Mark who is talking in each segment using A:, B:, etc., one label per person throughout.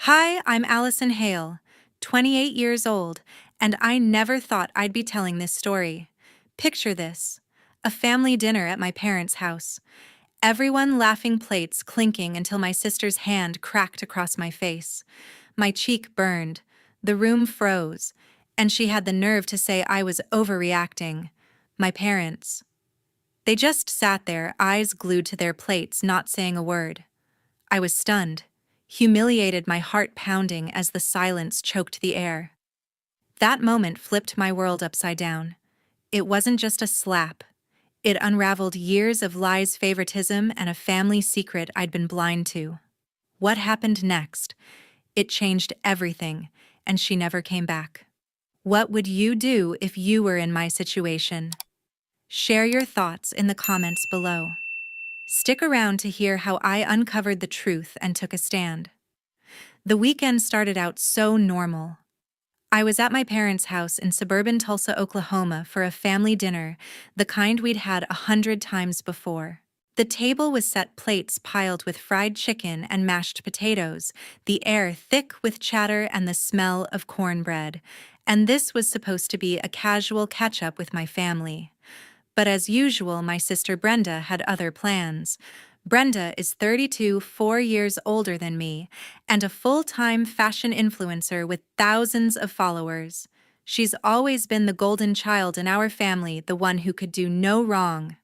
A: Hi, I'm Alison Hale, 28 years old, and I never thought I'd be telling this story. Picture this: a family dinner at my parents' house. Everyone laughing, plates clinking until my sister's hand cracked across my face. My cheek burned, the room froze, and she had the nerve to say I was overreacting. My parents. They just sat there, eyes glued to their plates, not saying a word. I was stunned, humiliated, my heart pounding as the silence choked the air. That moment flipped my world upside down. It wasn't just a slap. It unraveled years of lies, favoritism, and a family secret I'd been blind to. What happened next? It changed everything, and she never came back. What would you do if you were in my situation? Share your thoughts in the comments below. Stick around to hear how I uncovered the truth and took a stand. The weekend started out so normal. I was at my parents' house in suburban Tulsa, Oklahoma for a family dinner, the kind we'd had 100 times before. The table was set, plates piled with fried chicken and mashed potatoes, the air thick with chatter and the smell of cornbread. And this was supposed to be a casual catch-up with my family. But as usual, my sister Brenda had other plans. Brenda is 32, 4 years older than me, and a full-time fashion influencer with thousands of followers. She's always been the golden child in our family, the one who could do no wrong.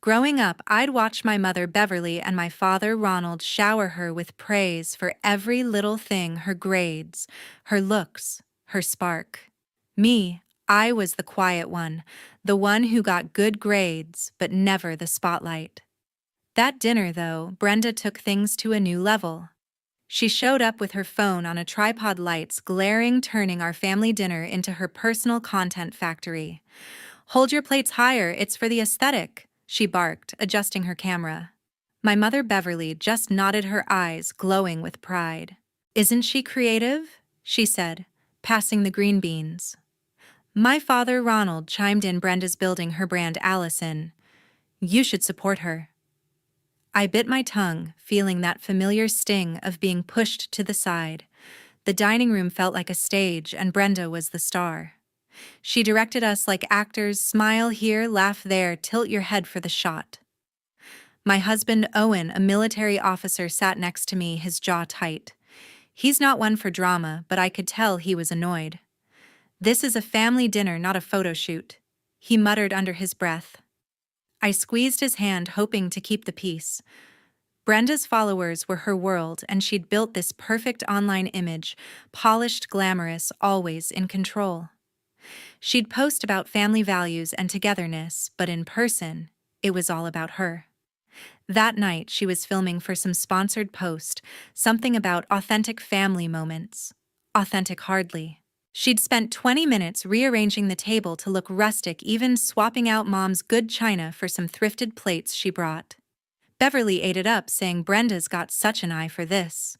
A: Growing up, I'd watch my mother Beverly and my father Ronald shower her with praise for every little thing: her grades, her looks, her spark. Me, I was the quiet one, the one who got good grades but never the spotlight. That dinner, though, Brenda took things to a new level. She showed up with her phone on a tripod, lights glaring, turning our family dinner into her personal content factory. "Hold your plates higher, it's for the aesthetic," she barked, adjusting her camera. My mother Beverly just nodded, her eyes glowing with pride. "Isn't she creative?" she said, passing the green beans. My father Ronald chimed in, "Brenda's building her brand, Alison. You should support her." I bit my tongue, feeling that familiar sting of being pushed to the side. The dining room felt like a stage, and Brenda was the star. She directed us like actors: smile here, laugh there, tilt your head for the shot. My husband Owen, a military officer, sat next to me, his jaw tight. He's not one for drama, but I could tell he was annoyed. "This is a family dinner, not a photo shoot," he muttered under his breath. I squeezed his hand, hoping to keep the peace. Brenda's followers were her world, and she'd built this perfect online image: polished, glamorous, always in control. She'd post about family values and togetherness, but in person, it was all about her. That night, she was filming for some sponsored post, something about authentic family moments. Authentic hardly. She'd spent 20 minutes rearranging the table to look rustic, even swapping out Mom's good china for some thrifted plates she brought. Beverly ate it up, saying Brenda's got such an eye for this.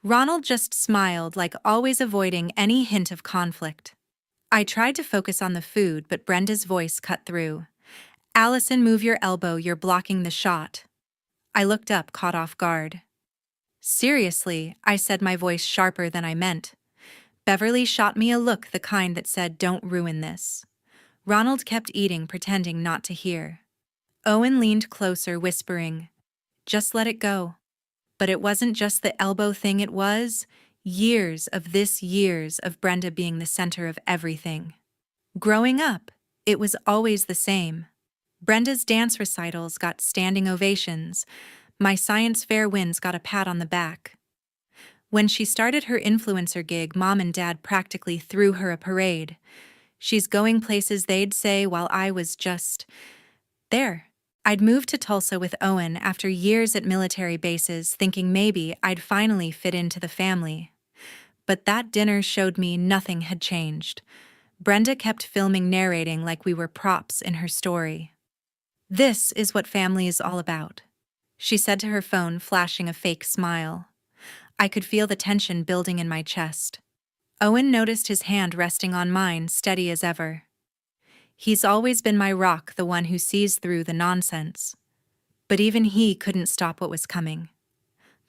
A: Ronald just smiled, like always, avoiding any hint of conflict. I tried to focus on the food, but Brenda's voice cut through. "Alison, move your elbow, you're blocking the shot." I looked up, caught off guard. "Seriously," I said, my voice sharper than I meant. Beverly shot me a look, the kind that said, "Don't ruin this." Ronald kept eating, pretending not to hear. Owen leaned closer, whispering, "Just let it go." But it wasn't just the elbow thing, it was years of Brenda being the center of everything. Growing up, it was always the same. Brenda's dance recitals got standing ovations. My science fair wins got a pat on the back. When she started her influencer gig, Mom and Dad practically threw her a parade. "She's going places," they'd say, while I was just there. I'd moved to Tulsa with Owen after years at military bases, thinking maybe I'd finally fit into the family. But that dinner showed me nothing had changed. Brenda kept filming, narrating like we were props in her story. "This is what family is all about," she said to her phone, flashing a fake smile. I could feel the tension building in my chest. Owen noticed, his hand resting on mine, steady as ever. He's always been my rock, the one who sees through the nonsense. But even he couldn't stop what was coming.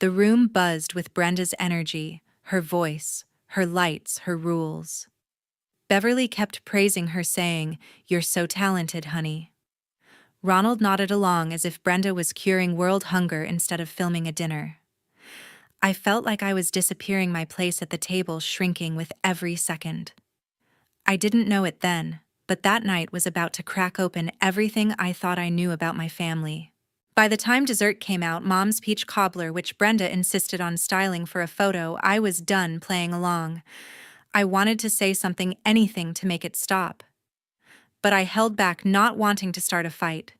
A: The room buzzed with Brenda's energy, her voice, her lights, her rules. Beverly kept praising her, saying, "You're so talented, honey." Ronald nodded along as if Brenda was curing world hunger instead of filming a dinner. I felt like I was disappearing, my place at the table shrinking with every second. I didn't know it then, but that night was about to crack open everything I thought I knew about my family. By the time dessert came out, Mom's peach cobbler, which Brenda insisted on styling for a photo, I was done playing along. I wanted to say something, anything to make it stop. But I held back, not wanting to start a fight.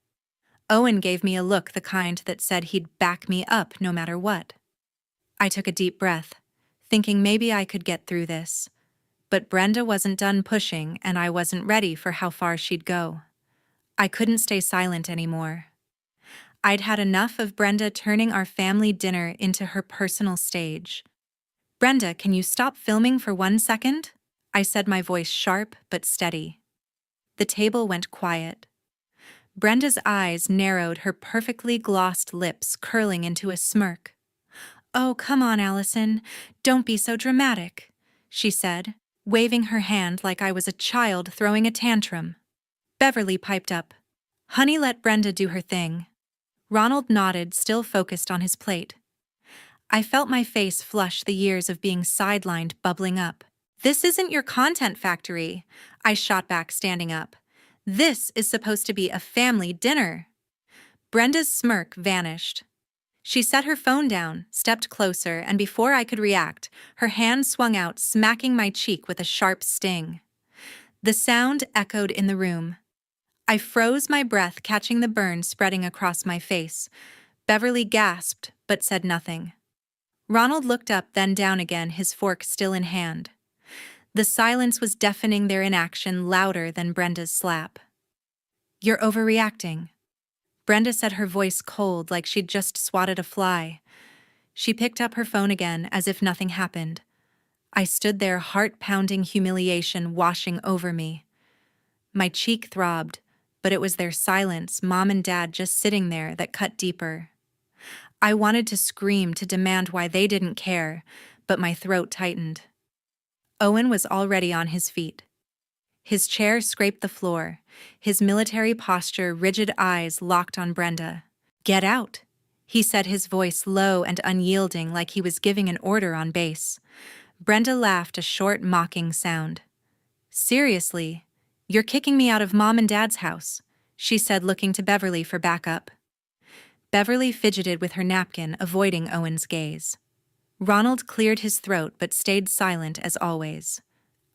A: Owen gave me a look, the kind that said he'd back me up no matter what. I took a deep breath, thinking maybe I could get through this. But Brenda wasn't done pushing, and I wasn't ready for how far she'd go. I couldn't stay silent anymore. I'd had enough of Brenda turning our family dinner into her personal stage. "Brenda, can you stop filming for 1 second?" I said, my voice sharp but steady. The table went quiet. Brenda's eyes narrowed, her perfectly glossed lips curling into a smirk. "Oh, come on, Alison. Don't be so dramatic," she said, waving her hand like I was a child throwing a tantrum. Beverly piped up, "Honey, let Brenda do her thing." Ronald nodded, still focused on his plate. I felt my face flush, the years of being sidelined bubbling up. "This isn't your content factory," I shot back, standing up. "This is supposed to be a family dinner." Brenda's smirk vanished. She set her phone down, stepped closer, and before I could react, her hand swung out, smacking my cheek with a sharp sting. The sound echoed in the room. I froze, my breath catching the burn spreading across my face. Beverly gasped, but said nothing. Ronald looked up, then down again, his fork still in hand. The silence was deafening, their inaction louder than Brenda's slap. "You're overreacting." Brenda said, her voice cold, like she'd just swatted a fly. She picked up her phone again, as if nothing happened. I stood there, heart-pounding humiliation washing over me. My cheek throbbed, but it was their silence, Mom and Dad just sitting there, that cut deeper. I wanted to scream, to demand why they didn't care, but my throat tightened. Owen was already on his feet. His chair scraped the floor, his military posture, rigid eyes locked on Brenda. "Get out," he said, his voice low and unyielding, like he was giving an order on base. Brenda laughed, a short, mocking sound. "Seriously? You're kicking me out of Mom and Dad's house," she said, looking to Beverly for backup. Beverly fidgeted with her napkin, avoiding Owen's gaze. Ronald cleared his throat but stayed silent as always.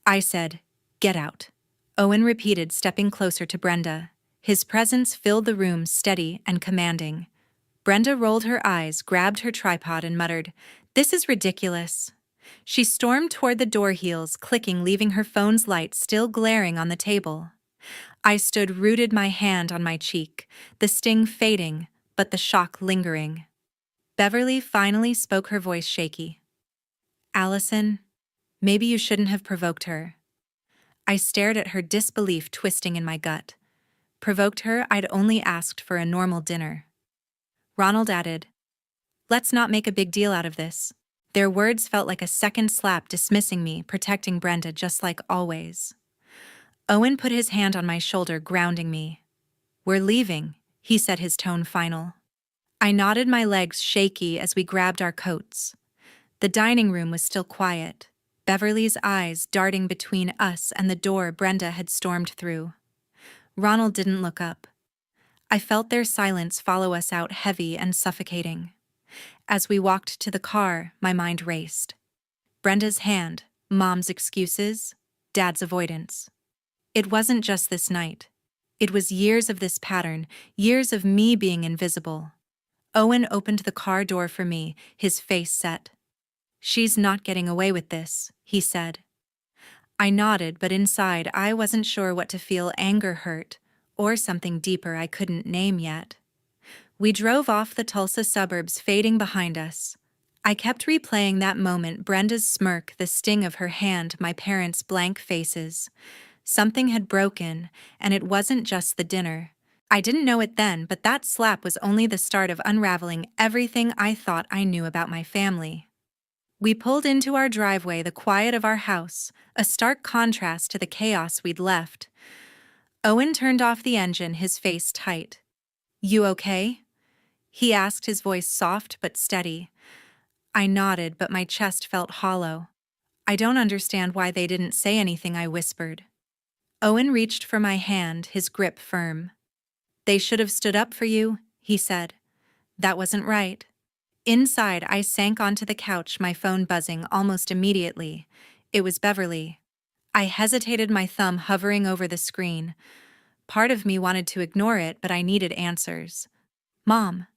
A: I said, "Get out." Owen repeated, stepping closer to Brenda. His presence filled the room, steady and commanding. Brenda rolled her eyes, grabbed her tripod, and muttered, "This is ridiculous." She stormed toward the door, heels clicking, leaving her phone's light still glaring on the table. I stood rooted, my hand on my cheek, the sting fading, but the shock lingering. Beverly finally spoke, her voice shaky. "Alison, maybe you shouldn't have provoked her." I stared at her, disbelief twisting in my gut. Provoked her? I'd only asked for a normal dinner. Ronald added, "Let's not make a big deal out of this." Their words felt like a second slap, dismissing me, protecting Brenda just like always. Owen put his hand on my shoulder, grounding me. "We're leaving," he said, his tone final. I nodded, my legs shaky as we grabbed our coats. The dining room was still quiet, Beverly's eyes darting between us and the door Brenda had stormed through. Ronald didn't look up. I felt their silence follow us out, heavy and suffocating. As we walked to the car, my mind raced. Brenda's hand, Mom's excuses, Dad's avoidance. It wasn't just this night. It was years of this pattern, years of me being invisible. Owen opened the car door for me, his face set. "She's not getting away with this," he said. I nodded, but inside I wasn't sure what to feel, anger, hurt, or something deeper I couldn't name yet. We drove off, the Tulsa suburbs fading behind us. I kept replaying that moment, Brenda's smirk, the sting of her hand, my parents' blank faces. Something had broken, and it wasn't just the dinner. I didn't know it then, but that slap was only the start of unraveling everything I thought I knew about my family. We pulled into our driveway, the quiet of our house, a stark contrast to the chaos we'd left. Owen turned off the engine, his face tight. "You okay?" he asked, his voice soft but steady. I nodded, but my chest felt hollow. "I don't understand why they didn't say anything," I whispered. Owen reached for my hand, his grip firm. "They should have stood up for you," he said. "That wasn't right." Inside, I sank onto the couch, my phone buzzing almost immediately. It was Beverly. I hesitated, my thumb hovering over the screen. Part of me wanted to ignore it, but I needed answers. "Mom."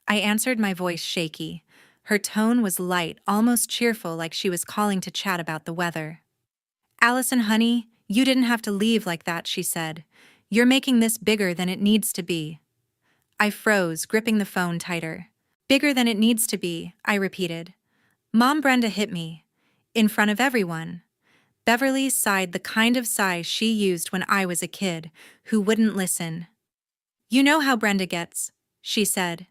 A: I answered, my voice shaky. Her tone was light, almost cheerful, like she was calling to chat about the weather. "Alison, honey, you didn't have to leave like that," she said. "You're making this bigger than it needs to be." I froze, gripping the phone tighter. "Bigger than it needs to be," I repeated. "Mom, Brenda hit me. In front of everyone." Beverly sighed, the kind of sigh she used when I was a kid, who wouldn't listen. "You know how Brenda gets," she said.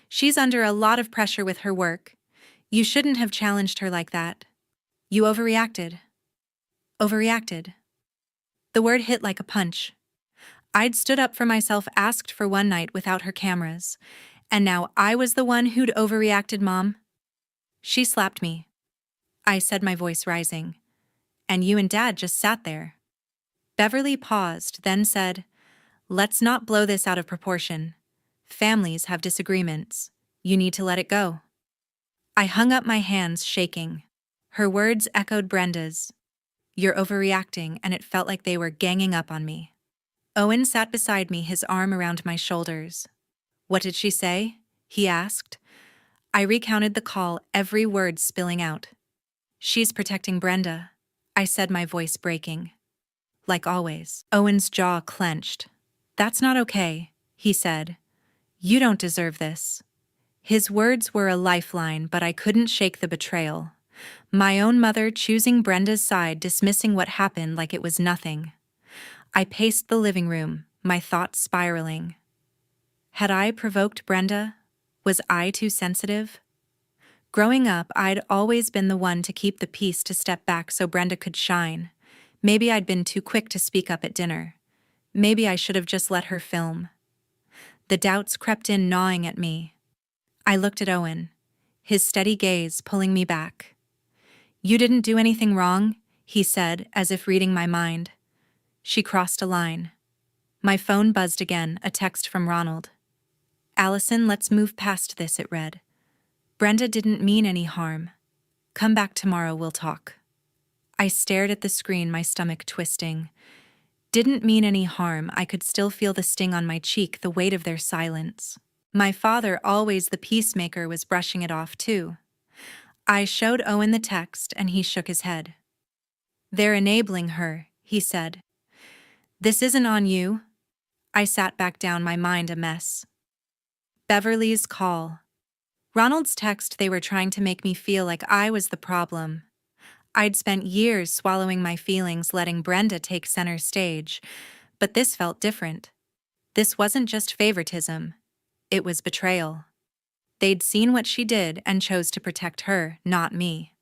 A: "She's under a lot of pressure with her work. You shouldn't have challenged her like that. You overreacted." Overreacted. The word hit like a punch. I'd stood up for myself, asked for one night without her cameras, and now I was the one who'd overreacted. "Mom." She slapped me. I said, my voice rising. "And you and Dad just sat there." Beverly paused, then said, "Let's not blow this out of proportion. Families have disagreements. You need to let it go." I hung up my hands, shaking. Her words echoed Brenda's. "You're overreacting," and it felt like they were ganging up on me. Owen sat beside me, his arm around my shoulders. "What did she say?" he asked. I recounted the call, every word spilling out. "She's protecting Brenda," I said, my voice breaking. "Like always." Owen's jaw clenched. "That's not okay," he said. "You don't deserve this." His words were a lifeline, but I couldn't shake the betrayal. My own mother choosing Brenda's side, dismissing what happened like it was nothing. I paced the living room, my thoughts spiraling. Had I provoked Brenda? Was I too sensitive? Growing up, I'd always been the one to keep the peace, to step back so Brenda could shine. Maybe I'd been too quick to speak up at dinner. Maybe I should have just let her film. The doubts crept in, gnawing at me. I looked at Owen, his steady gaze pulling me back. "You didn't do anything wrong," he said, as if reading my mind. "She crossed a line." My phone buzzed again, a text from Ronald. "Alison, let's move past this," it read. "Brenda didn't mean any harm. Come back tomorrow, we'll talk." I stared at the screen, my stomach twisting. Didn't mean any harm. I could still feel the sting on my cheek, the weight of their silence. My father, always the peacemaker, was brushing it off too. I showed Owen the text, and he shook his head. "They're enabling her," he said. "This isn't on you." I sat back down, my mind a mess. Beverly's call. Ronald's text. They were trying to make me feel like I was the problem. I'd spent years swallowing my feelings, letting Brenda take center stage, but this felt different. This wasn't just favoritism. It was betrayal. They'd seen what she did and chose to protect her, not me.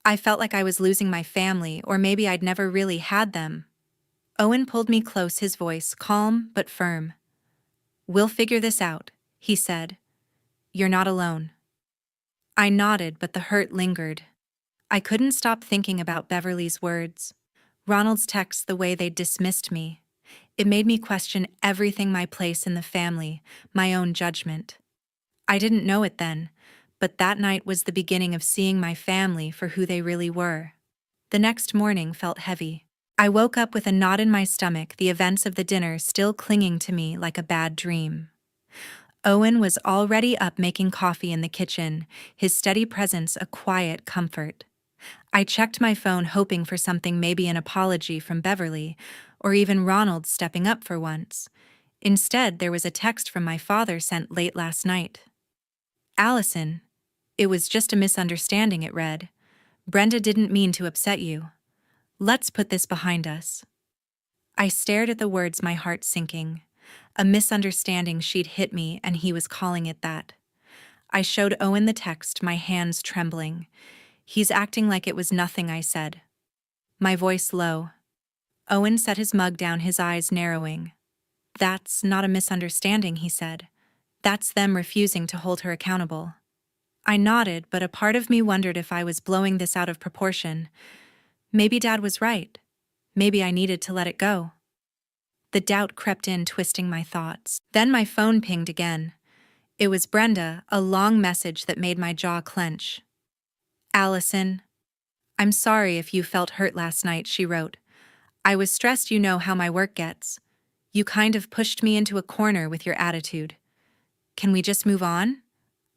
A: I felt like I was losing my family, or maybe I'd never really had them. Owen pulled me close, his voice calm but firm. "We'll figure this out," he said. "You're not alone." I nodded, but the hurt lingered. I couldn't stop thinking about Beverly's words, Ronald's texts, the way they'd dismissed me. It made me question everything, my place in the family, my own judgment. I didn't know it then, but that night was the beginning of seeing my family for who they really were. The next morning felt heavy. I woke up with a knot in my stomach, the events of the dinner still clinging to me like a bad dream. Owen was already up making coffee in the kitchen, his steady presence a quiet comfort. I checked my phone, hoping for something, maybe an apology from Beverly, or even Ronald stepping up for once. Instead, there was a text from my father sent late last night. "Alison, it was just a misunderstanding," it read. "Brenda didn't mean to upset you. Let's put this behind us." I stared at the words, my heart sinking. A misunderstanding. She'd hit me, and he was calling it that. I showed Owen the text, my hands trembling. He's acting like it was nothing, I said, my voice low. Owen set his mug down, his eyes narrowing. That's not a misunderstanding, he said. That's them refusing to hold her accountable. I nodded, but a part of me wondered if I was blowing this out of proportion. Maybe Dad was right. Maybe I needed to let it go. The doubt crept in, twisting my thoughts. Then my phone pinged again. It was Brenda, a long message that made my jaw clench. Alison, I'm sorry if you felt hurt last night, she wrote. I was stressed, you know how my work gets. You kind of pushed me into a corner with your attitude. Can we just move on?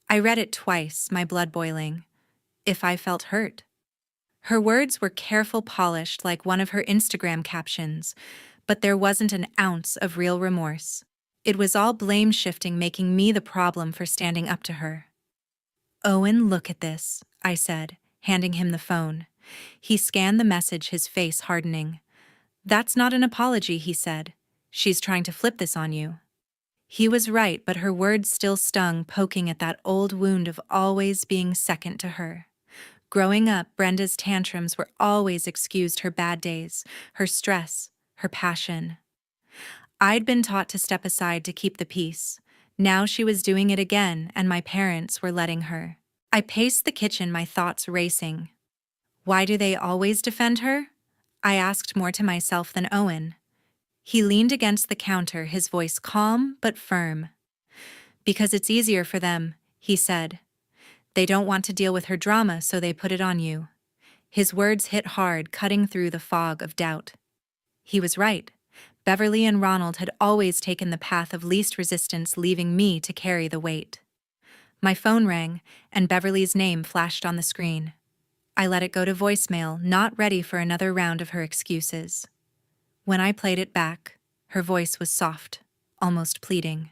A: I read it twice, my blood boiling. If I felt hurt. Her words were careful, polished like one of her Instagram captions, but there wasn't an ounce of real remorse. It was all blame shifting, making me the problem for standing up to her. Owen, look at this, I said, handing him the phone. He scanned the message, his face hardening. That's not an apology, he said. She's trying to flip this on you. He was right, but her words still stung, poking at that old wound of always being second to her. Growing up, Brenda's tantrums were always excused her bad days, her stress, her passion. I'd been taught to step aside to keep the peace. Now she was doing it again, and my parents were letting her. I paced the kitchen, my thoughts racing. Why do they always defend her? I asked, more to myself than Owen. He leaned against the counter, his voice calm but firm. Because it's easier for them, he said. They don't want to deal with her drama, so they put it on you. His words hit hard, cutting through the fog of doubt. He was right. Beverly and Ronald had always taken the path of least resistance, leaving me to carry the weight. My phone rang, and Beverly's name flashed on the screen. I let it go to voicemail, not ready for another round of her excuses. When I played it back, her voice was soft, almost pleading.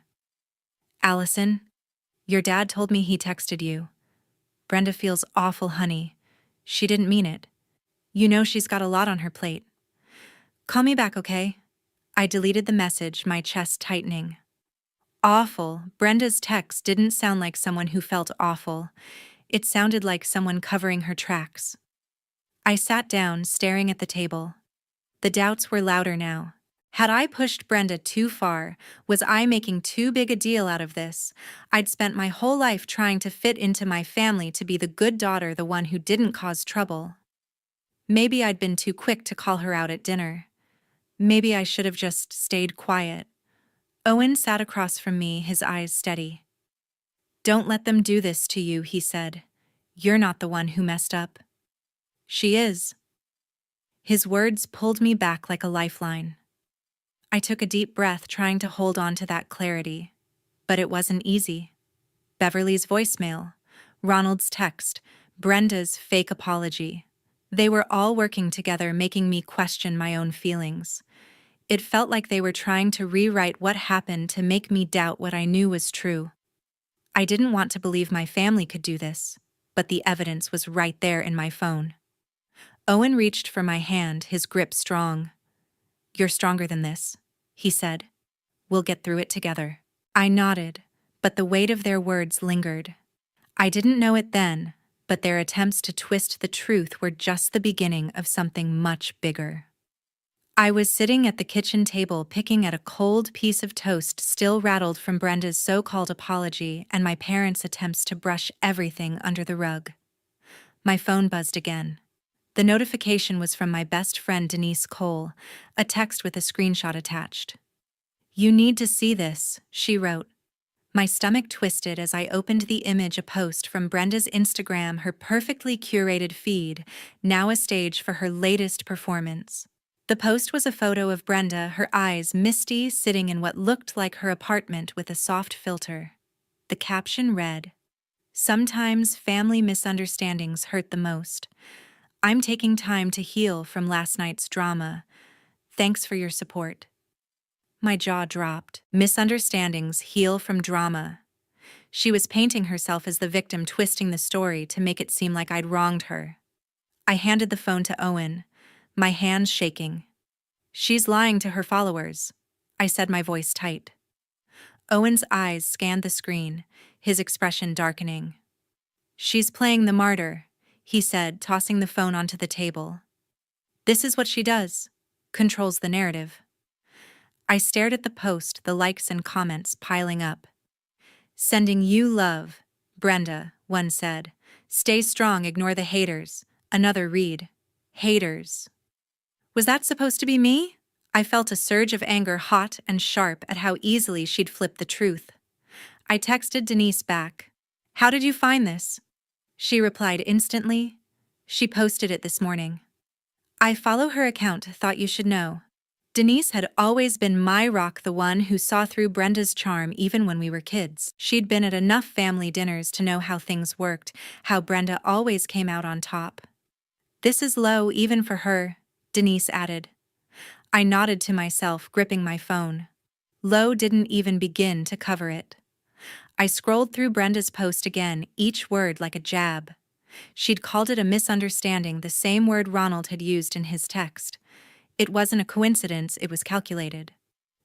A: Alison, your dad told me he texted you. Brenda feels awful, honey. She didn't mean it. You know she's got a lot on her plate. Call me back, okay? I deleted the message, my chest tightening. Awful. Brenda's text didn't sound like someone who felt awful. It sounded like someone covering her tracks. I sat down, staring at the table. The doubts were louder now. Had I pushed Brenda too far? Was I making too big a deal out of this? I'd spent my whole life trying to fit into my family, to be the good daughter, the one who didn't cause trouble. Maybe I'd been too quick to call her out at dinner. Maybe I should have just stayed quiet. Owen sat across from me, his eyes steady. Don't let them do this to you, he said. You're not the one who messed up. She is. His words pulled me back like a lifeline. I took a deep breath, trying to hold on to that clarity. But it wasn't easy. Beverly's voicemail, Ronald's text, Brenda's fake apology. They were all working together, making me question my own feelings. It felt like they were trying to rewrite what happened to make me doubt what I knew was true. I didn't want to believe my family could do this, but the evidence was right there in my phone. Owen reached for my hand, his grip strong. You're stronger than this, he said. We'll get through it together. I nodded, but the weight of their words lingered. I didn't know it then, but their attempts to twist the truth were just the beginning of something much bigger. I was sitting at the kitchen table, picking at a cold piece of toast, still rattled from Brenda's so-called apology and my parents' attempts to brush everything under the rug. My phone buzzed again. The notification was from my best friend Denise Cole, a text with a screenshot attached. You need to see this, she wrote. My stomach twisted as I opened the image, a post from Brenda's Instagram, her perfectly curated feed, now a stage for her latest performance. The post was a photo of Brenda, her eyes misty, sitting in what looked like her apartment with a soft filter. The caption read, "Sometimes family misunderstandings hurt the most. I'm taking time to heal from last night's drama. Thanks for your support." My jaw dropped. Misunderstandings heal from drama. She was painting herself as the victim, twisting the story to make it seem like I'd wronged her. I handed the phone to Owen, my hands shaking. She's lying to her followers, I said, my voice tight. Owen's eyes scanned the screen, his expression darkening. She's playing the martyr, he said, tossing the phone onto the table. This is what she does. Controls the narrative. I stared at the post, the likes and comments piling up. Sending you love, Brenda, one said. Stay strong, ignore the haters. Another read. Haters. Was that supposed to be me? I felt a surge of anger, hot and sharp, at how easily she'd flipped the truth. I texted Denise back. How did you find this? She replied instantly. She posted it this morning. I follow her account, thought you should know. Denise had always been my rock, the one who saw through Brenda's charm even when we were kids. She'd been at enough family dinners to know how things worked, how Brenda always came out on top. This is low even for her, Denise added. I nodded to myself, gripping my phone. Low didn't even begin to cover it. I scrolled through Brenda's post again, each word like a jab. She'd called it a misunderstanding, the same word Ronald had used in his text. It wasn't a coincidence, it was calculated.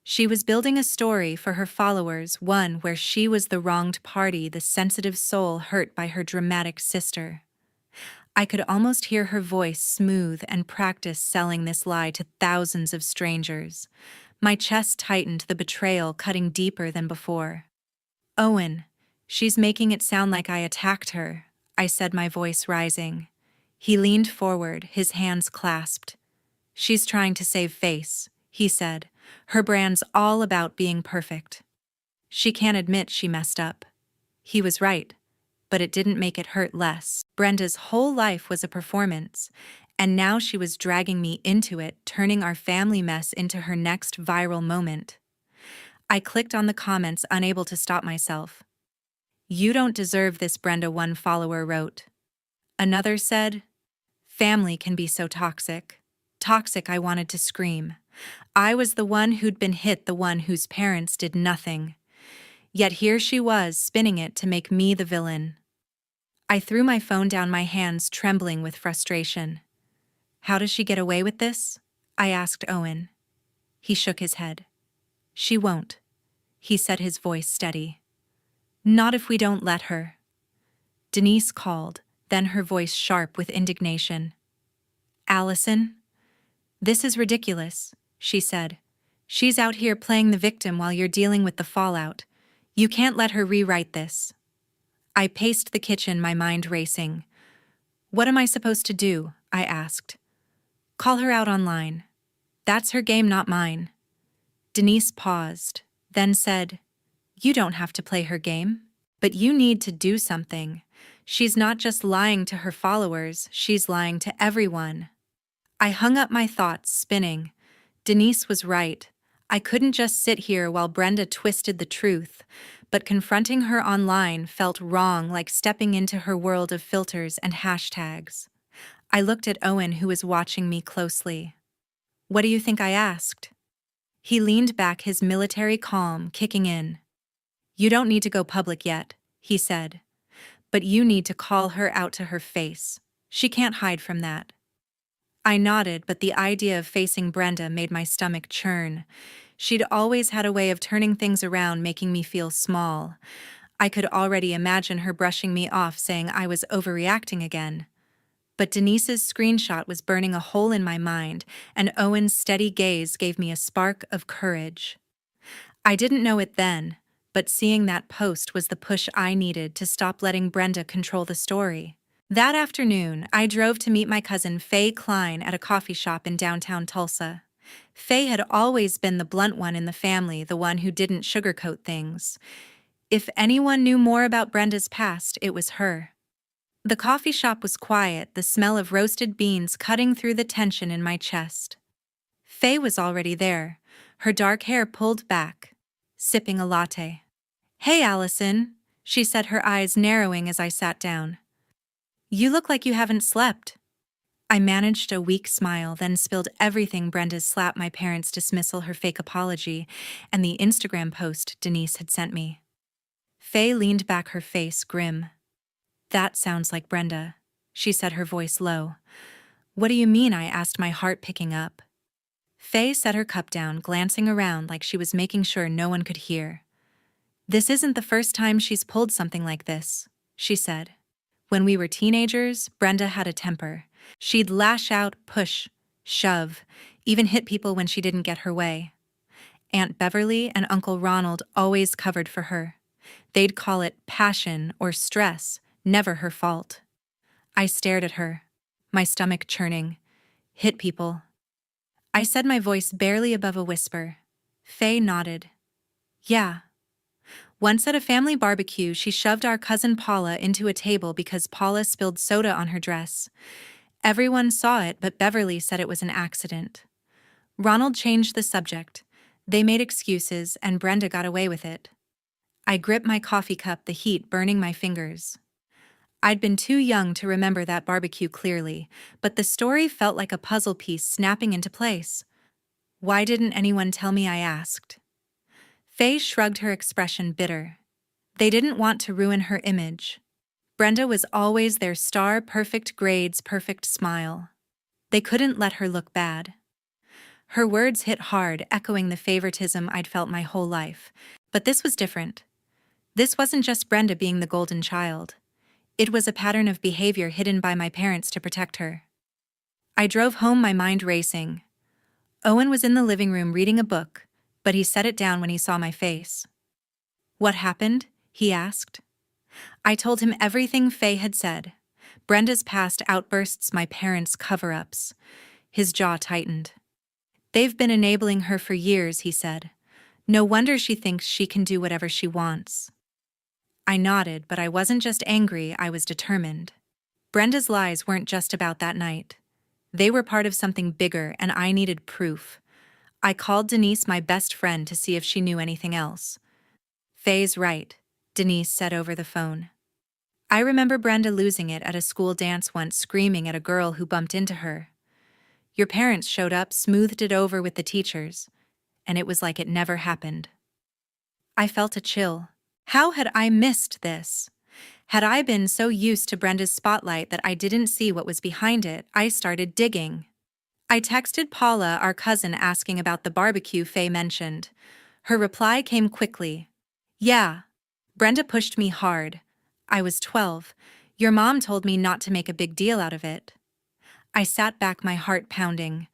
A: She was building a story for her followers, one where she was the wronged party, the sensitive soul hurt by her dramatic sister. I could almost hear her voice, smooth and practiced, selling this lie to thousands of strangers. My chest tightened, the betrayal cutting deeper than before. Owen, she's making it sound like I attacked her, I said, my voice rising. He leaned forward, his hands clasped. She's trying to save face, he said. Her brand's all about being perfect. She can't admit she messed up. He was right, but it didn't make it hurt less. Brenda's whole life was a performance, and now she was dragging me into it, turning our family mess into her next viral moment. I clicked on the comments, unable to stop myself. You don't deserve this, Brenda, one follower wrote. Another said, family can be so toxic. Toxic, I wanted to scream. I was the one who'd been hit, the one whose parents did nothing. Yet here she was, spinning it to make me the villain. I threw my phone down, my hands trembling with frustration. How does she get away with this? I asked Owen. He shook his head. She won't, he said, his voice steady. Not if we don't let her. Denise called, then her voice sharp with indignation. Alison? This is ridiculous, she said. She's out here playing the victim while you're dealing with the fallout. You can't let her rewrite this. I paced the kitchen, my mind racing. What am I supposed to do? I asked. Call her out online. That's her game, not mine. Denise paused, then said, You don't have to play her game, but you need to do something. She's not just lying to her followers, she's lying to everyone. I hung up my thoughts, spinning. Denise was right. I couldn't just sit here while Brenda twisted the truth, but confronting her online felt wrong, like stepping into her world of filters and hashtags. I looked at Owen, who was watching me closely. What do you think I asked? He leaned back, his military calm kicking in. You don't need to go public yet, he said. But you need to call her out to her face. She can't hide from that. I nodded, but the idea of facing Brenda made my stomach churn. She'd always had a way of turning things around, making me feel small. I could already imagine her brushing me off, saying I was overreacting again. But Denise's screenshot was burning a hole in my mind, and Owen's steady gaze gave me a spark of courage. I didn't know it then, but seeing that post was the push I needed to stop letting Brenda control the story. That afternoon, I drove to meet my cousin Faye Klein at a coffee shop in downtown Tulsa. Faye had always been the blunt one in the family, the one who didn't sugarcoat things. If anyone knew more about Brenda's past, it was her. The coffee shop was quiet, the smell of roasted beans cutting through the tension in my chest. Faye was already there, her dark hair pulled back, sipping a latte. Hey, Alison, she said, her eyes narrowing as I sat down. You look like you haven't slept. I managed a weak smile, then spilled everything: Brenda's slap, my parents' dismissal, her fake apology, and the Instagram post Denise had sent me. Faye leaned back, her face grim. That sounds like Brenda, she said, her voice low. What do you mean? I asked, my heart picking up. Faye set her cup down, glancing around like she was making sure no one could hear. This isn't the first time she's pulled something like this, she said. When we were teenagers, Brenda had a temper. She'd lash out, push, shove, even hit people when she didn't get her way. Aunt Beverly and Uncle Ronald always covered for her. They'd call it passion or stress, never her fault. I stared at her, my stomach churning. Hit people. I said, my voice barely above a whisper. Faye nodded. Yeah. Once at a family barbecue, she shoved our cousin Paula into a table because Paula spilled soda on her dress. Everyone saw it, but Beverly said it was an accident. Ronald changed the subject. They made excuses, and Brenda got away with it. I gripped my coffee cup, the heat burning my fingers. I'd been too young to remember that barbecue clearly, but the story felt like a puzzle piece snapping into place. Why didn't anyone tell me? I asked. Faye shrugged, her expression bitter. They didn't want to ruin her image. Brenda was always their star, perfect grades, perfect smile. They couldn't let her look bad. Her words hit hard, echoing the favoritism I'd felt my whole life. But this was different. This wasn't just Brenda being the golden child. It was a pattern of behavior hidden by my parents to protect her. I drove home, my mind racing. Owen was in the living room reading a book, but he set it down when he saw my face. What happened? He asked. I told him everything Faye had said. Brenda's past outbursts, my parents' cover-ups. His jaw tightened. They've been enabling her for years, he said. No wonder she thinks she can do whatever she wants. I nodded, but I wasn't just angry, I was determined. Brenda's lies weren't just about that night. They were part of something bigger, and I needed proof. I called Denise, my best friend, to see if she knew anything else. Faye's right, Denise said over the phone. I remember Brenda losing it at a school dance once, screaming at a girl who bumped into her. Your parents showed up, smoothed it over with the teachers, and it was like it never happened. I felt a chill. How had I missed this? Had I been so used to Brenda's spotlight that I didn't see what was behind it? I started digging. I texted Paula, our cousin, asking about the barbecue Faye mentioned. Her reply came quickly. Yeah. Brenda pushed me hard. I was 12. Your mom told me not to make a big deal out of it. I sat back, my heart pounding.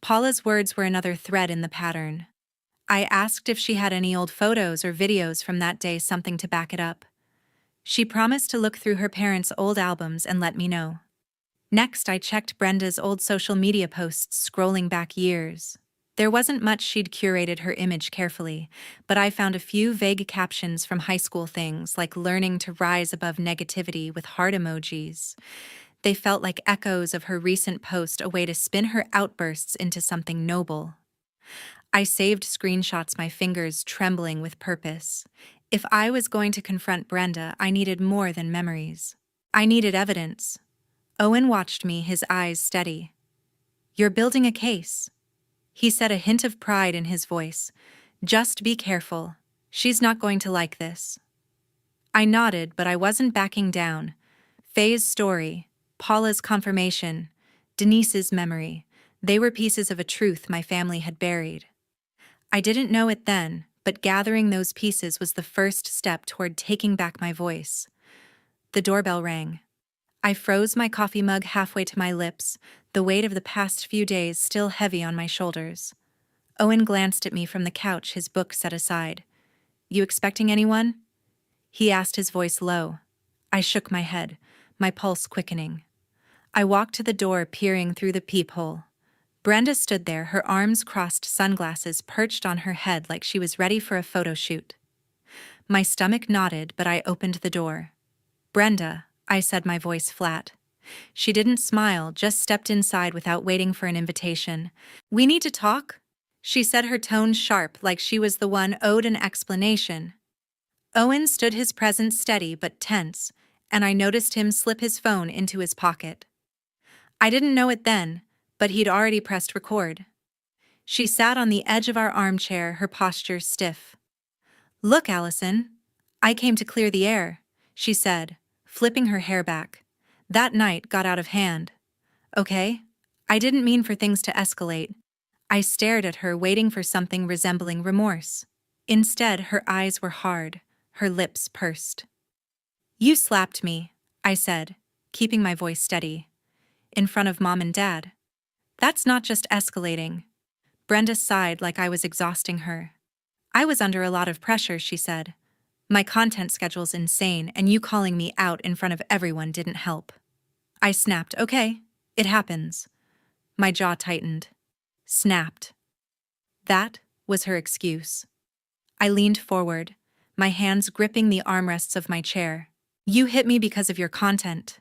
A: Paula's words were another thread in the pattern. I asked if she had any old photos or videos from that day, something to back it up. She promised to look through her parents' old albums and let me know. Next, I checked Brenda's old social media posts, scrolling back years. There wasn't much. She'd curated her image carefully, but I found a few vague captions from high school, things like learning to rise above negativity with heart emojis. They felt like echoes of her recent post, a way to spin her outbursts into something noble. I saved screenshots, my fingers trembling with purpose. If I was going to confront Brenda, I needed more than memories. I needed evidence. Owen watched me, his eyes steady. You're building a case, he said, a hint of pride in his voice. Just be careful. She's not going to like this. I nodded, but I wasn't backing down. Faye's story, Paula's confirmation, Denise's memory, they were pieces of a truth my family had buried. I didn't know it then, but gathering those pieces was the first step toward taking back my voice. The doorbell rang. I froze, my coffee mug halfway to my lips, the weight of the past few days still heavy on my shoulders. Owen glanced at me from the couch, his book set aside. You expecting anyone? He asked, his voice low. I shook my head, my pulse quickening. I walked to the door, peering through the peephole. Brenda stood there, her arms crossed, sunglasses perched on her head like she was ready for a photo shoot. My stomach knotted, but I opened the door. Brenda, I said, my voice flat. She didn't smile, just stepped inside without waiting for an invitation. We need to talk, she said, her tone sharp, like she was the one owed an explanation. Owen stood, his presence steady but tense, and I noticed him slip his phone into his pocket. I didn't know it then, but he'd already pressed record. She sat on the edge of our armchair, her posture stiff. Look, Alison, I came to clear the air, she said, flipping her hair back. That night got out of hand. Okay? I didn't mean for things to escalate. I stared at her, waiting for something resembling remorse. Instead, her eyes were hard, her lips pursed. You slapped me, I said, keeping my voice steady. In front of Mom and Dad. That's not just escalating. Brenda sighed like I was exhausting her. I was under a lot of pressure, she said. My content schedule's insane, and you calling me out in front of everyone didn't help. I snapped, okay, it happens. My jaw tightened. Snapped. That was her excuse. I leaned forward, my hands gripping the armrests of my chair. You hit me because of your content.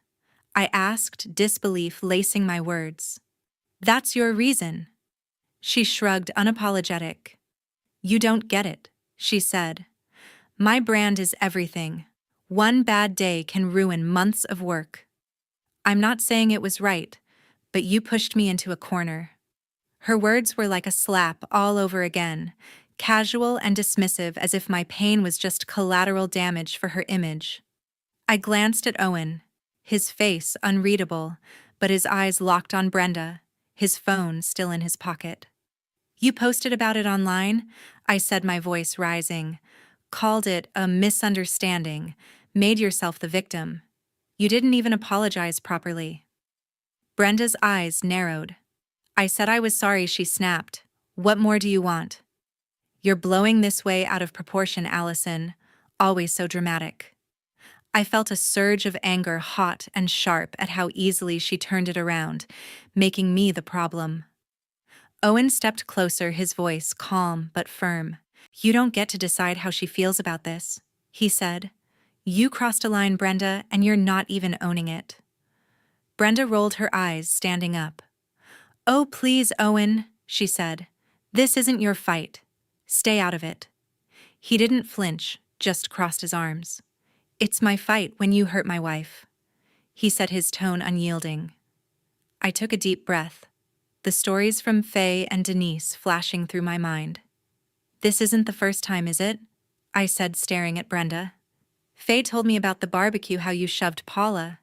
A: I asked, disbelief lacing my words. That's your reason. She shrugged, unapologetic. You don't get it, she said. My brand is everything. One bad day can ruin months of work. I'm not saying it was right, but you pushed me into a corner. Her words were like a slap all over again, casual and dismissive as if my pain was just collateral damage for her image. I glanced at Owen, his face unreadable, but his eyes locked on Brenda, his phone still in his pocket. You posted about it online? I said, my voice rising. Called it a misunderstanding, made yourself the victim. You didn't even apologize properly. Brenda's eyes narrowed. I said I was sorry, she snapped. What more do you want? You're blowing this way out of proportion, Alison. Always so dramatic. I felt a surge of anger, hot and sharp, at how easily she turned it around, making me the problem. Owen stepped closer, his voice calm but firm. You don't get to decide how she feels about this, he said. You crossed a line, Brenda, and you're not even owning it. Brenda rolled her eyes, standing up. Oh, please, Owen, she said. This isn't your fight. Stay out of it. He didn't flinch, just crossed his arms. It's my fight when you hurt my wife, he said, his tone unyielding. I took a deep breath, the stories from Faye and Denise flashing through my mind. This isn't the first time, is it? I said, staring at Brenda. Faye told me about the barbecue, how you shoved Paula.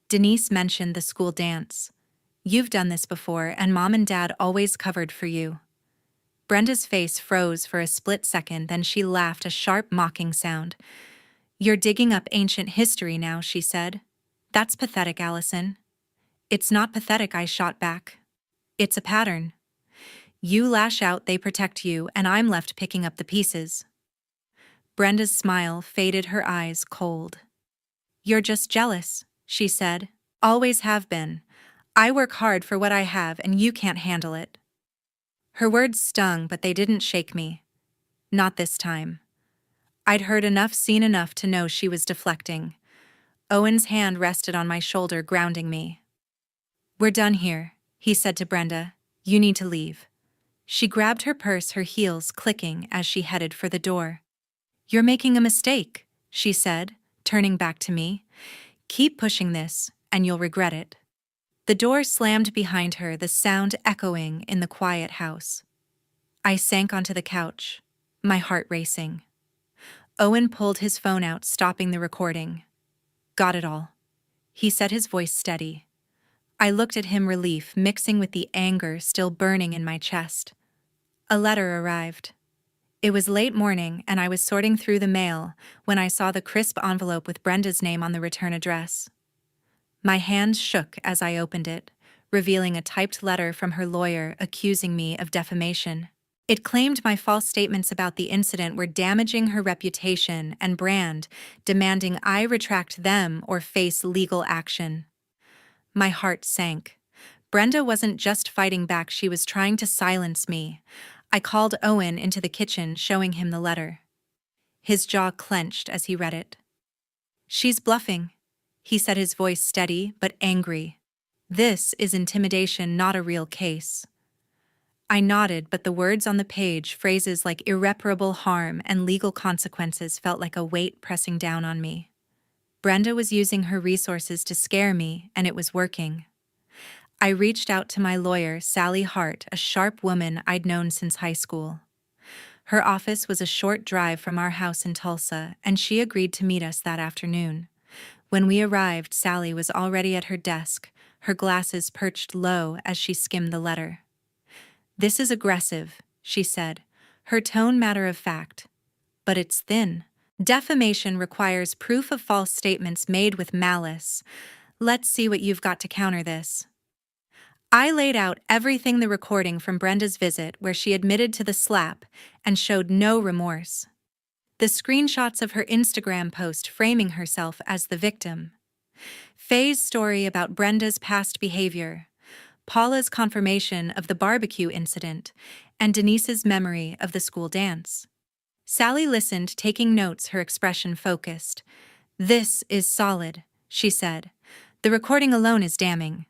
A: Denise mentioned the school dance. You've done this before, and Mom and Dad always covered for you. Brenda's face froze for a split second, then she laughed, a sharp, mocking sound. You're digging up ancient history now, she said. That's pathetic, Alison. It's not pathetic, I shot back. It's a pattern. You lash out, they protect you, and I'm left picking up the pieces. Brenda's smile faded, her eyes cold. You're just jealous, she said. Always have been. I work hard for what I have, and you can't handle it. Her words stung, but they didn't shake me. Not this time. I'd heard enough, seen enough to know she was deflecting. Owen's hand rested on my shoulder, grounding me. We're done here, he said to Brenda. You need to leave. She grabbed her purse, her heels clicking as she headed for the door. You're making a mistake, she said, turning back to me. Keep pushing this, and you'll regret it. The door slammed behind her, the sound echoing in the quiet house. I sank onto the couch, my heart racing. Owen pulled his phone out, stopping the recording. Got it all, he said, his voice steady. I looked at him, relief mixing with the anger still burning in my chest. A letter arrived. It was late morning, and I was sorting through the mail when I saw the crisp envelope with Brenda's name on the return address. My hands shook as I opened it, revealing a typed letter from her lawyer accusing me of defamation. It claimed my false statements about the incident were damaging her reputation and brand, demanding I retract them or face legal action. My heart sank. Brenda wasn't just fighting back, she was trying to silence me. I called Owen into the kitchen, showing him the letter. His jaw clenched as he read it. She's bluffing, he said, his voice steady but angry. This is intimidation, not a real case. I nodded, but the words on the page, phrases like irreparable harm and legal consequences, felt like a weight pressing down on me. Brenda was using her resources to scare me, and it was working. I reached out to my lawyer, Sally Hart, a sharp woman I'd known since high school. Her office was a short drive from our house in Tulsa, and she agreed to meet us that afternoon. When we arrived, Sally was already at her desk, her glasses perched low as she skimmed the letter. This is aggressive, she said, her tone matter of fact. But it's thin. Defamation requires proof of false statements made with malice, Let's see what you've got to counter this. I laid out everything the recording from Brenda's visit where she admitted to the slap and showed no remorse. The screenshots of her Instagram post framing herself as the victim. Faye's story about Brenda's past behavior. Paula's confirmation of the barbecue incident, and Denise's memory of the school dance. Sally listened, taking notes, her expression focused. "This is solid," she said. "The recording alone is damning.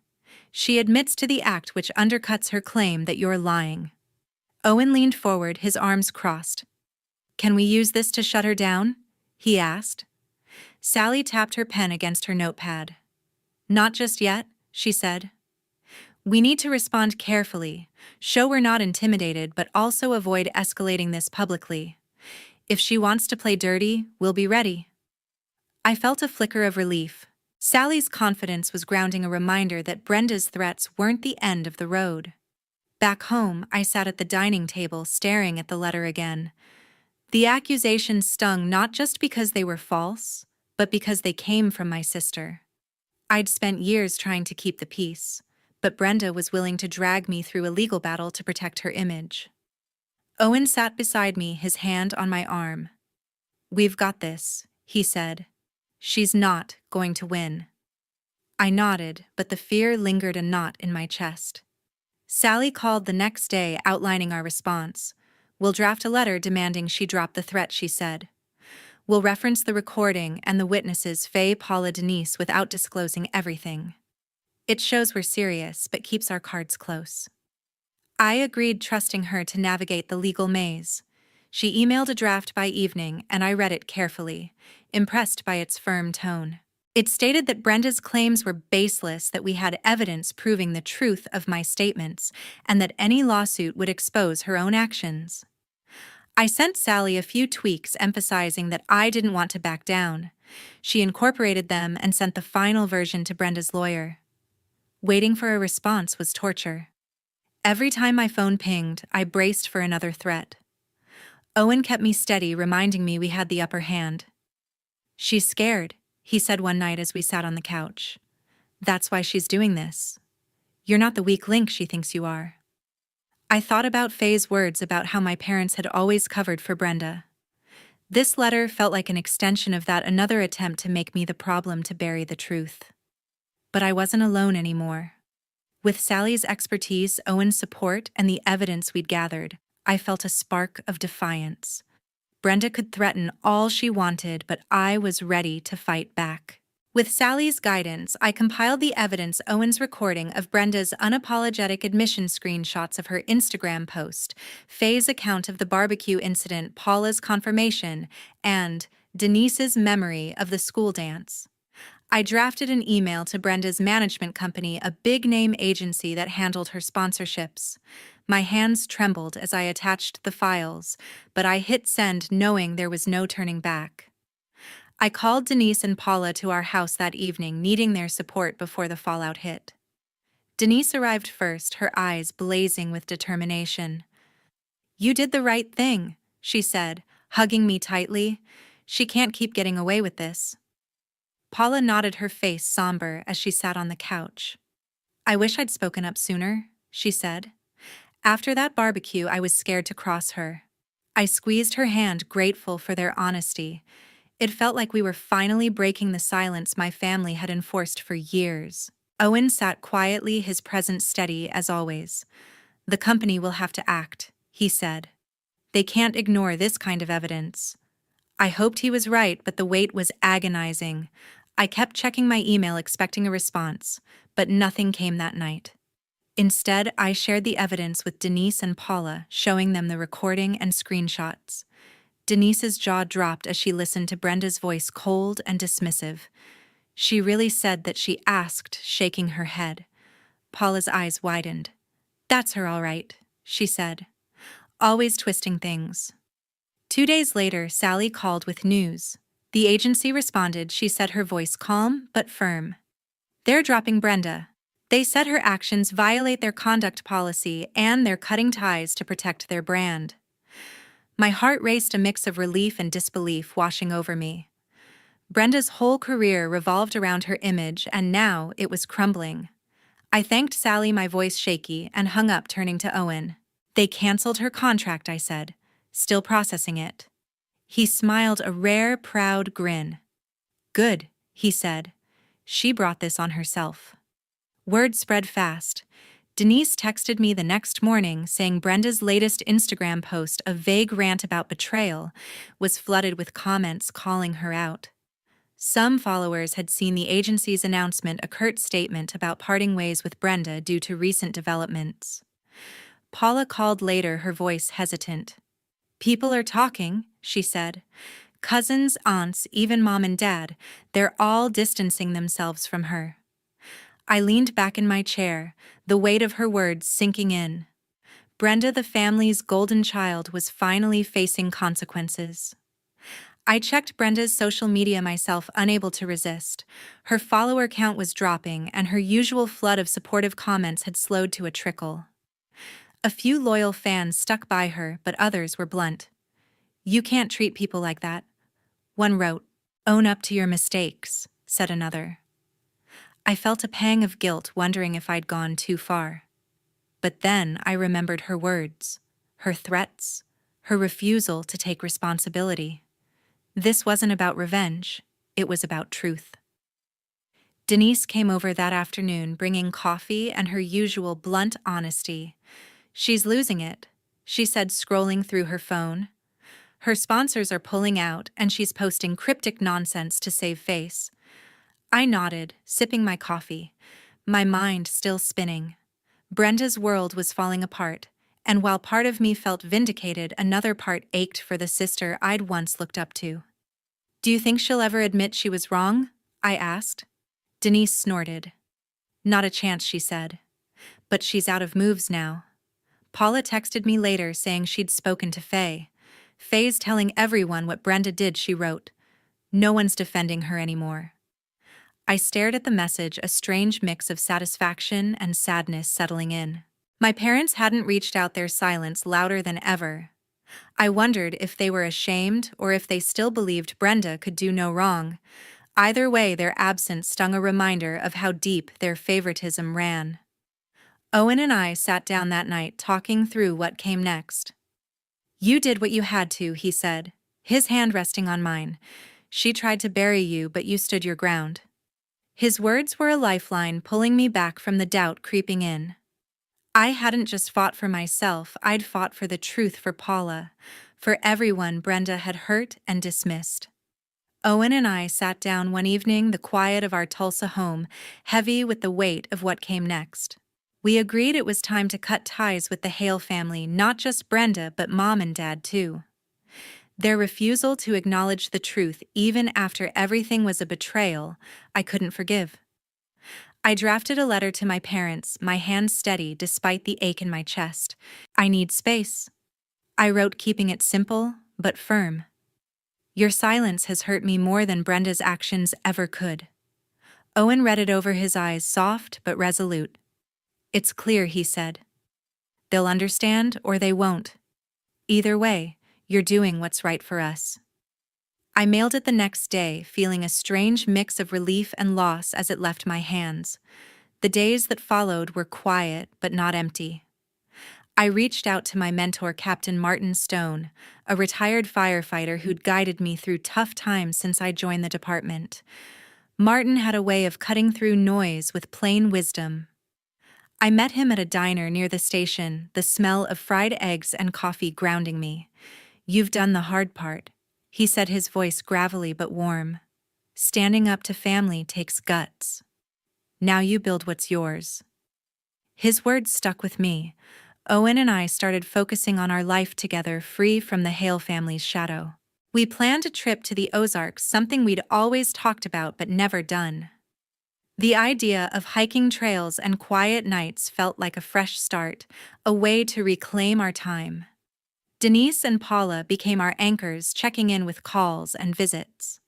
A: She admits to the act which undercuts her claim that you're lying." Owen leaned forward, his arms crossed. "Can we use this to shut her down?" he asked. Sally tapped her pen against her notepad. "Not just yet," she said. "We need to respond carefully, show we're not intimidated, but also avoid escalating this publicly. If she wants to play dirty, we'll be ready." I felt a flicker of relief. Sally's confidence was grounding a reminder that Brenda's threats weren't the end of the road. Back home, I sat at the dining table staring at the letter again. The accusations stung not just because they were false, but because they came from my sister. I'd spent years trying to keep the peace, but Brenda was willing to drag me through a legal battle to protect her image. Owen sat beside me, his hand on my arm. "We've got this," he said. "She's not going to win." I nodded, but the fear lingered a knot in my chest. Sally called the next day outlining our response. "We'll draft a letter demanding she drop the threat," she said. "We'll reference the recording and the witnesses, Faye, Paula, Denise, without disclosing everything. It shows we're serious, but keeps our cards close." I agreed, trusting her to navigate the legal maze. She emailed a draft by evening, and I read it carefully, impressed by its firm tone. It stated that Brenda's claims were baseless, that we had evidence proving the truth of my statements, and that any lawsuit would expose her own actions. I sent Sally a few tweaks emphasizing that I didn't want to back down. She incorporated them and sent the final version to Brenda's lawyer. Waiting for a response was torture. Every time my phone pinged, I braced for another threat. Owen kept me steady, reminding me we had the upper hand. "She's scared," he said one night as we sat on the couch. "That's why she's doing this. You're not the weak link she thinks you are." I thought about Faye's words about how my parents had always covered for Brenda. This letter felt like an extension of that, another attempt to make me the problem, to bury the truth. But I wasn't alone anymore. With Sally's expertise, Owen's support, and the evidence we'd gathered, I felt a spark of defiance. Brenda could threaten all she wanted, but I was ready to fight back. With Sally's guidance, I compiled the evidence: Owen's recording of Brenda's unapologetic admission, screenshots of her Instagram post, Faye's account of the barbecue incident, Paula's confirmation, and Denise's memory of the school dance. I drafted an email to Brenda's management company, a big-name agency that handled her sponsorships. My hands trembled as I attached the files, but I hit send knowing there was no turning back. I called Denise and Paula to our house that evening, needing their support before the fallout hit. Denise arrived first, her eyes blazing with determination. "You did the right thing," she said, hugging me tightly. "She can't keep getting away with this." Paula nodded, her face somber as she sat on the couch. "I wish I'd spoken up sooner," she said. "After that barbecue, I was scared to cross her." I squeezed her hand, grateful for their honesty. It felt like we were finally breaking the silence my family had enforced for years. Owen sat quietly, his presence steady as always. "The company will have to act," he said. "They can't ignore this kind of evidence." I hoped he was right, but the wait was agonizing. I kept checking my email, expecting a response, but nothing came that night. Instead, I shared the evidence with Denise and Paula, showing them the recording and screenshots. Denise's jaw dropped as she listened to Brenda's voice, cold and dismissive. "She really said that?" she asked, shaking her head. Paula's eyes widened. "That's her all right," she said. "Always twisting things." 2 days later, Sally called with news. The agency responded, she said, her voice calm but firm. "They're dropping Brenda. They said her actions violate their conduct policy and they're cutting ties to protect their brand." My heart raced, a mix of relief and disbelief washing over me. Brenda's whole career revolved around her image, and now it was crumbling. I thanked Sally, my voice shaky, and hung up, turning to Owen. They canceled her contract, I said, still processing it. He smiled a rare, proud grin. Good, he said. She brought this on herself. Word spread fast. Denise texted me the next morning saying Brenda's latest Instagram post, a vague rant about betrayal, was flooded with comments calling her out. Some followers had seen the agency's announcement, a curt statement about parting ways with Brenda due to recent developments. Paula called later, her voice hesitant. People are talking, she said. Cousins, aunts, even mom and dad, they're all distancing themselves from her. I leaned back in my chair, the weight of her words sinking in. Brenda, the family's golden child, was finally facing consequences. I checked Brenda's social media myself, unable to resist. Her follower count was dropping, and her usual flood of supportive comments had slowed to a trickle. A few loyal fans stuck by her, but others were blunt. You can't treat people like that. One wrote, "Own up to your mistakes," said another. I felt a pang of guilt, wondering if I'd gone too far. But then I remembered her words, her threats, her refusal to take responsibility. This wasn't about revenge, it was about truth. Denise came over that afternoon, bringing coffee and her usual blunt honesty. She's losing it, she said, scrolling through her phone. Her sponsors are pulling out, and she's posting cryptic nonsense to save face. I nodded, sipping my coffee, my mind still spinning. Brenda's world was falling apart, and while part of me felt vindicated, another part ached for the sister I'd once looked up to. Do you think she'll ever admit she was wrong? I asked. Denise snorted. Not a chance, she said. But she's out of moves now. Paula texted me later saying she'd spoken to Faye. Faye's telling everyone what Brenda did, she wrote. No one's defending her anymore. I stared at the message, a strange mix of satisfaction and sadness settling in. My parents hadn't reached out, their silence louder than ever. I wondered if they were ashamed or if they still believed Brenda could do no wrong. Either way, their absence stung, a reminder of how deep their favoritism ran. Owen and I sat down that night, talking through what came next. You did what you had to, he said, his hand resting on mine. She tried to bury you, but you stood your ground. His words were a lifeline, pulling me back from the doubt creeping in. I hadn't just fought for myself, I'd fought for the truth, for Paula, for everyone Brenda had hurt and dismissed. Owen and I sat down one evening, the quiet of our Tulsa home, heavy with the weight of what came next. We agreed it was time to cut ties with the Hale family, not just Brenda, but mom and dad too. Their refusal to acknowledge the truth, even after everything, was a betrayal I couldn't forgive. I drafted a letter to my parents, my hand steady despite the ache in my chest. I need space. I wrote, keeping it simple but firm. Your silence has hurt me more than Brenda's actions ever could. Owen read it over, his eyes soft but resolute. It's clear, he said. They'll understand or they won't. Either way, you're doing what's right for us. I mailed it the next day, feeling a strange mix of relief and loss as it left my hands. The days that followed were quiet but not empty. I reached out to my mentor, Captain Martin Stone, a retired firefighter who'd guided me through tough times since I joined the department. Martin had a way of cutting through noise with plain wisdom. I met him at a diner near the station, the smell of fried eggs and coffee grounding me. You've done the hard part, he said, his voice gravelly but warm. Standing up to family takes guts. Now you build what's yours. His words stuck with me. Owen and I started focusing on our life together, free from the Hale family's shadow. We planned a trip to the Ozarks, something we'd always talked about but never done. The idea of hiking trails and quiet nights felt like a fresh start, a way to reclaim our time. Denise and Paula became our anchors, checking in with calls and visits.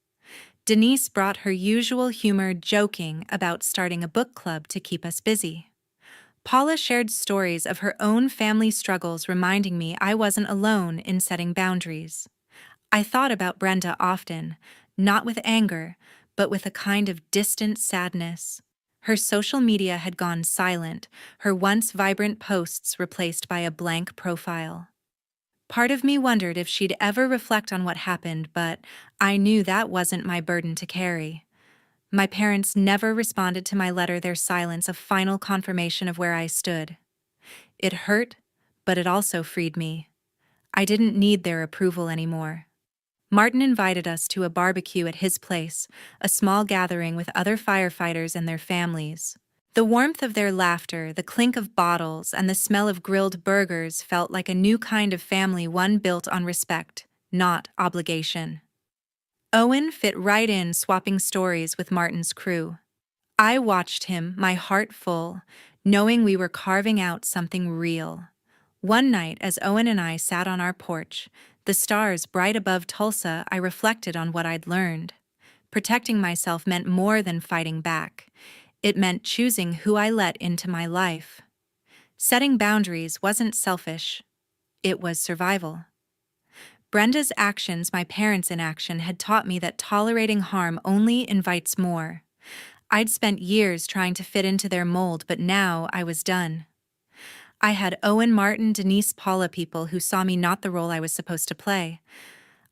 A: Denise brought her usual humor, joking about starting a book club to keep us busy. Paula shared stories of her own family struggles, reminding me I wasn't alone in setting boundaries. I thought about Brenda often, not with anger, but with a kind of distant sadness. Her social media had gone silent, her once vibrant posts replaced by a blank profile. Part of me wondered if she'd ever reflect on what happened, but I knew that wasn't my burden to carry. My parents never responded to my letter, their silence a final confirmation of where I stood. It hurt, but it also freed me. I didn't need their approval anymore. Martin invited us to a barbecue at his place, a small gathering with other firefighters and their families. The warmth of their laughter, the clink of bottles, and the smell of grilled burgers felt like a new kind of family, one built on respect, not obligation. Owen fit right in, swapping stories with Martin's crew. I watched him, my heart full, knowing we were carving out something real. One night, as Owen and I sat on our porch, the stars bright above Tulsa, I reflected on what I'd learned. Protecting myself meant more than fighting back. It meant choosing who I let into my life. Setting boundaries wasn't selfish. It was survival. Brenda's actions, my parents' inaction, had taught me that tolerating harm only invites more. I'd spent years trying to fit into their mold, but now I was done. I had Owen, Martin, Denise, Paula, people who saw me not the role I was supposed to play.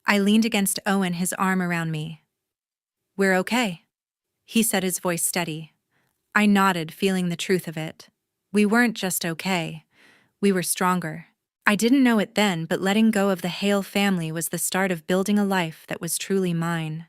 A: I leaned against Owen, his arm around me. "We're okay," he said, his voice steady. I nodded, feeling the truth of it. We weren't just okay. We were stronger. I didn't know it then, but letting go of the Hale family was the start of building a life that was truly mine.